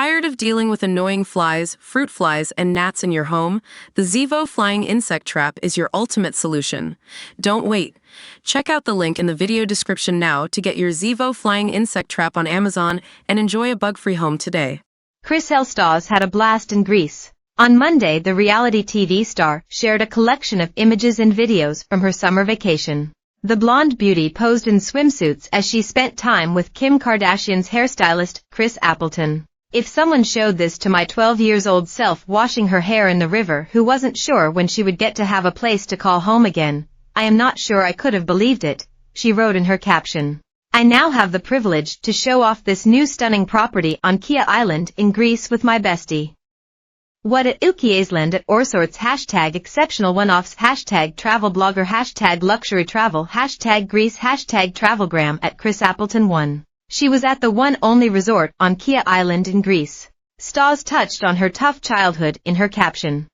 Tired of dealing with annoying flies, fruit flies, and gnats in your home? The Zevo Flying Insect Trap is your ultimate solution. Don't wait. Check out the link in the video description now to get your Zevo Flying Insect Trap on Amazon and enjoy a bug-free home today. Chrishell Stause had a blast in Greece. On Monday, the reality TV star shared a collection of images and videos from her summer vacation. The blonde beauty posed in swimsuits as she spent time with Kim Kardashian's hairstylist, Chris Appleton. If someone showed this to my 12-year-old self washing her hair in the river who wasn't sure when she would get to have a place to call home again, I am not sure I could have believed it, she wrote in her caption. I now have the privilege to show off this new stunning property on Kia Island in Greece with my bestie. What at Ukiasland at Orsorts # exceptional one-offs # travel blogger # luxury travel # Greece # travelgram at Chris Appleton 1. She was at the one only resort on Kia Island in Greece. Stause touched on her tough childhood in her caption.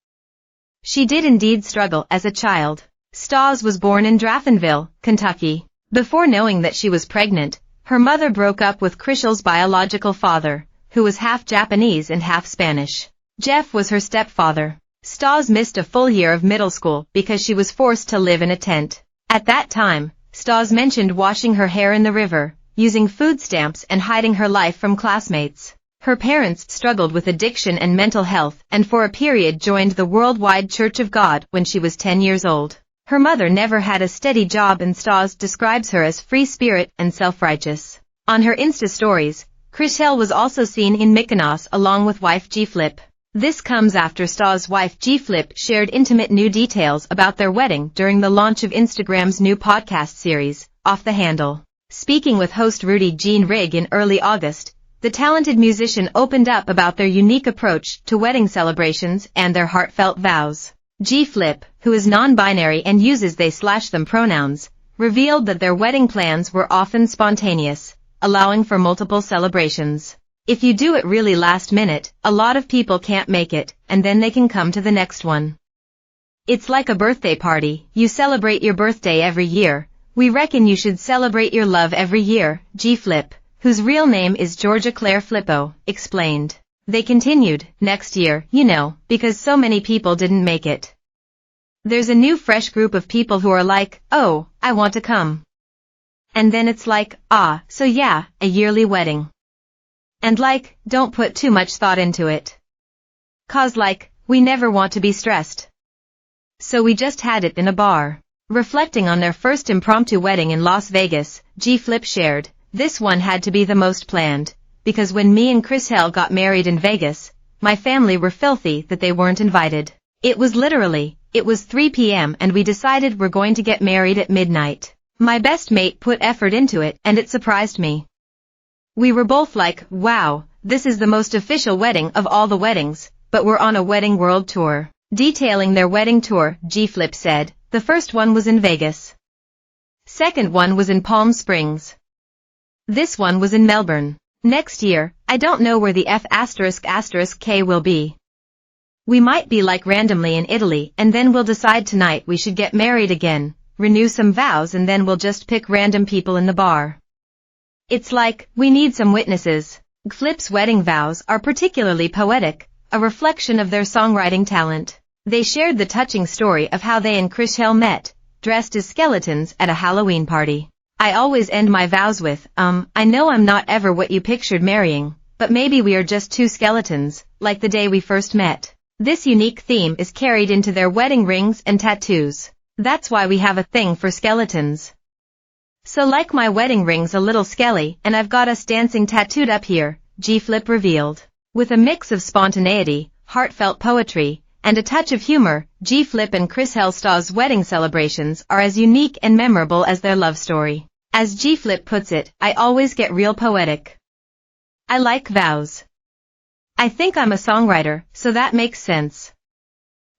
She did indeed struggle as a child. Stause was born in Draftonville, Kentucky. Before knowing that she was pregnant, her mother broke up with Chrishell's biological father, who was half Japanese and half Spanish. Jeff was her stepfather. Stause missed a full year of middle school because she was forced to live in a tent. At that time, Stause mentioned washing her hair in the river, using food stamps and hiding her life from classmates. Her parents struggled with addiction and mental health and for a period joined the Worldwide Church of God when she was 10 years old. Her mother never had a steady job and Stause describes her as free spirit and self-righteous. On her Insta stories, Chrishell was also seen in Mykonos along with wife G-Flip. This comes after Stause's wife G-Flip shared intimate new details about their wedding during the launch of Instagram's new podcast series, Off the Handle. Speaking with host Rudy Jean Rigg in early August, the talented musician opened up about their unique approach to wedding celebrations and their heartfelt vows. G-Flip, who is non-binary and uses they/them pronouns, revealed that their wedding plans were often spontaneous, allowing for multiple celebrations. If you do it really last minute, a lot of people can't make it, and then they can come to the next one. It's like a birthday party, you celebrate your birthday every year. We reckon you should celebrate your love every year, G-Flip, whose real name is Georgia Claire Flippo, explained. They continued, next year, because so many people didn't make it. There's a new fresh group of people who are like, oh, I want to come. And then it's like, so yeah, a yearly wedding. And like, don't put too much thought into it. 'Cause like, we never want to be stressed. So we just had it in a bar. Reflecting on their first impromptu wedding in Las Vegas, G-Flip shared, this one had to be the most planned, because when me and Chrishell got married in Vegas, my family were filthy that they weren't invited. It was 3 p.m. and we decided we're going to get married at midnight. My best mate put effort into it and it surprised me. We were both like, wow, this is the most official wedding of all the weddings, but we're on a wedding world tour. Detailing their wedding tour, G-Flip said, the first one was in Vegas. Second one was in Palm Springs. This one was in Melbourne. Next year, I don't know where the F***K will be. We might be like randomly in Italy and then we'll decide tonight we should get married again, renew some vows and then we'll just pick random people in the bar. It's like, we need some witnesses. G-Flip's wedding vows are particularly poetic, a reflection of their songwriting talent. They shared the touching story of how they and Chrishell met, dressed as skeletons at a Halloween party. I always end my vows with, I know I'm not ever what you pictured marrying, but maybe we are just two skeletons, like the day we first met. This unique theme is carried into their wedding rings and tattoos. That's why we have a thing for skeletons. So like my wedding ring's a little skelly and I've got us dancing tattooed up here, G-Flip revealed. With a mix of spontaneity, heartfelt poetry, and a touch of humor, G-Flip and Chrishell Stause's wedding celebrations are as unique and memorable as their love story. As G-Flip puts it, I always get real poetic. I like vows. I think I'm a songwriter, so that makes sense.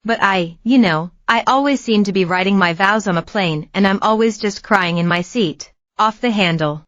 But I always seem to be writing my vows on a plane and I'm always just crying in my seat. Off the Handle.